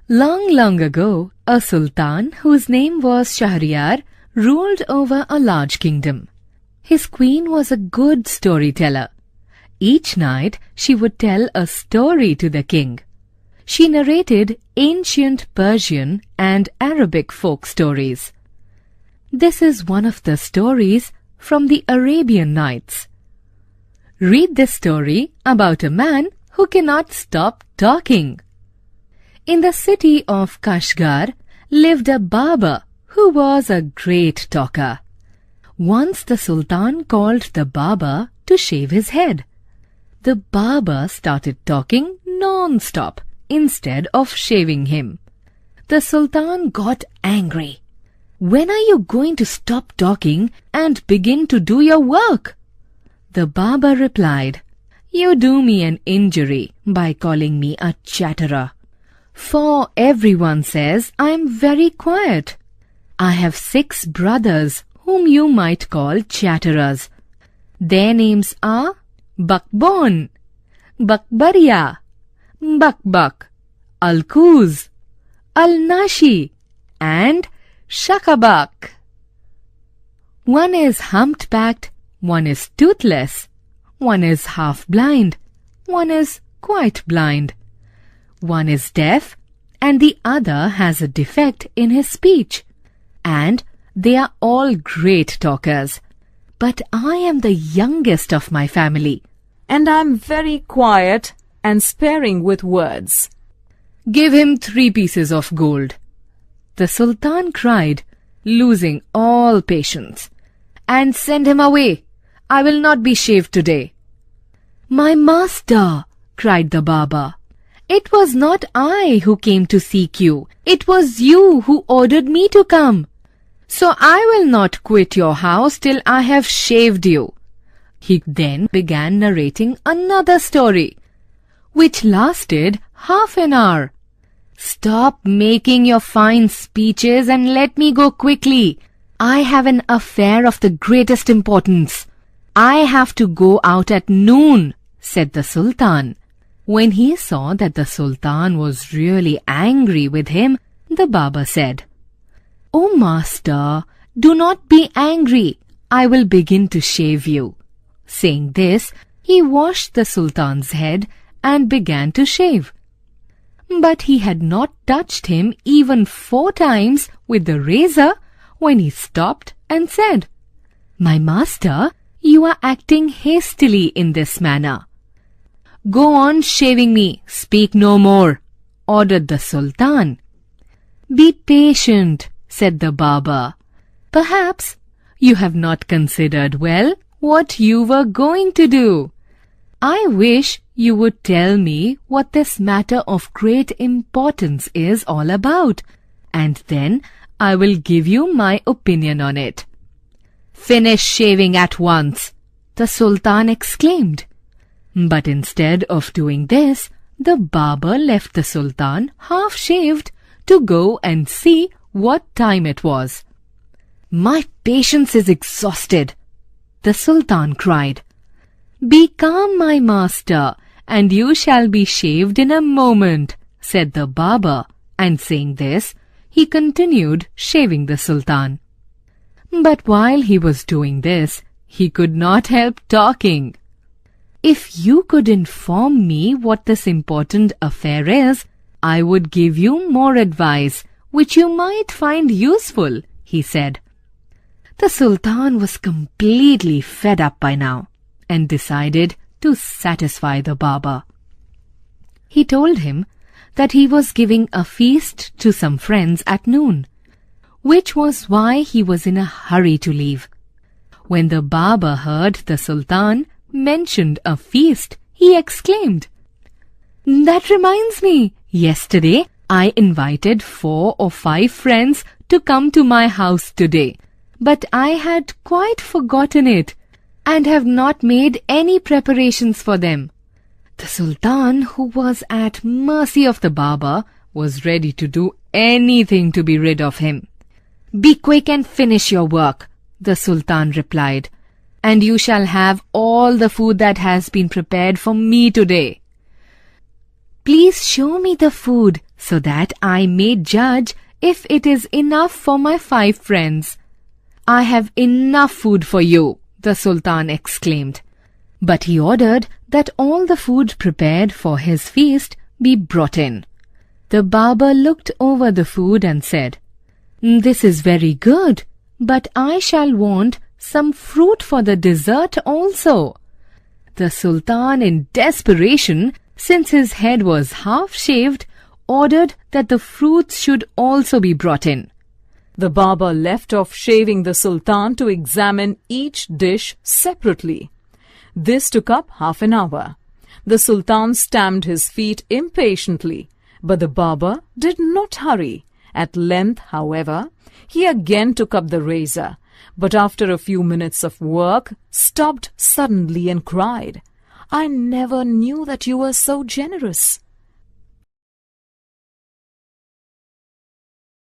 Long, long ago, a sultan whose name was Shahryar ruled over a large kingdom. His queen was a good storyteller. Each night she would tell a story to the king. She narrated ancient Persian and Arabic folk stories. This is one of the stories from the Arabian Nights. Read this story about a man who cannot stop talking. In the city of Kashgar lived a barber who was a great talker. Once the sultan called the barber to shave his head. The barber started talking non-stop instead of shaving him. The sultan got angry. "When are you going to stop talking and begin to do your work?" The barber replied, "You do me an injury by calling me a chatterer. For everyone says I am very quiet. I have 6 brothers whom you might call chatterers. Their names are Bakbon, Bakbariya, Bakbak, Alkuz, Alnashi, and Shakabak. One is humped-backed, one is toothless, one is half-blind, one is quite blind. One is deaf, and the other has a defect in his speech. And they are all great talkers. But I am the youngest of my family. And I'm very quiet and sparing with words." "Give him 3 pieces of gold." The sultan cried, losing all patience. "And send him away. I will not be shaved today." "My master," cried the barber, "it was not I who came to seek you. It was you who ordered me to come. So I will not quit your house till I have shaved you." He then began narrating another story, which lasted half an hour. "Stop making your fine speeches and let me go quickly. I have an affair of the greatest importance. I have to go out at noon," said the sultan. When he saw that the sultan was really angry with him, the barber said, "O master, do not be angry. I will begin to shave you." Saying this, he washed the sultan's head and began to shave. But he had not touched him even 4 times with the razor when he stopped and said, "My master, you are acting hastily in this manner." "Go on shaving me, speak no more," ordered the sultan. "Be patient," said the barber. "Perhaps you have not considered well what you were going to do. I wish you would tell me what this matter of great importance is all about, and then I will give you my opinion on it." "Finish shaving at once," the sultan exclaimed. But instead of doing this, the barber left the sultan half-shaved to go and see what time it was. "My patience is exhausted," the sultan cried. "Be calm, my master, and you shall be shaved in a moment," said the barber, and saying this, he continued shaving the sultan. But while he was doing this, he could not help talking. "If you could inform me what this important affair is, I would give you more advice, which you might find useful," he said. The sultan was completely fed up by now and decided to satisfy the barber. He told him that he was giving a feast to some friends at noon, which was why he was in a hurry to leave. When the barber heard the sultan mentioned a feast, he exclaimed, "That reminds me, yesterday I invited 4 or 5 friends to come to my house today, but I had quite forgotten it and have not made any preparations for them." The sultan, who was at mercy of the barber, was ready to do anything to be rid of him. "Be quick and finish your work," the sultan replied, "and you shall have all the food that has been prepared for me today." "Please show me the food," so that I may judge if it is enough for my 5 friends." "I have enough food for you," the Sultan exclaimed. But he ordered that all the food prepared for his feast be brought in. The barber looked over the food and said, "This is very good, but I shall want some fruit for the dessert also." The Sultan, in desperation, since his head was half-shaved, ordered that the fruits should also be brought in. The barber left off shaving the Sultan to examine each dish separately. This took up half an hour. The Sultan stamped his feet impatiently, but the barber did not hurry. At length, however, he again took up the razor, but after a few minutes of work, stopped suddenly and cried, "I never knew that you were so generous.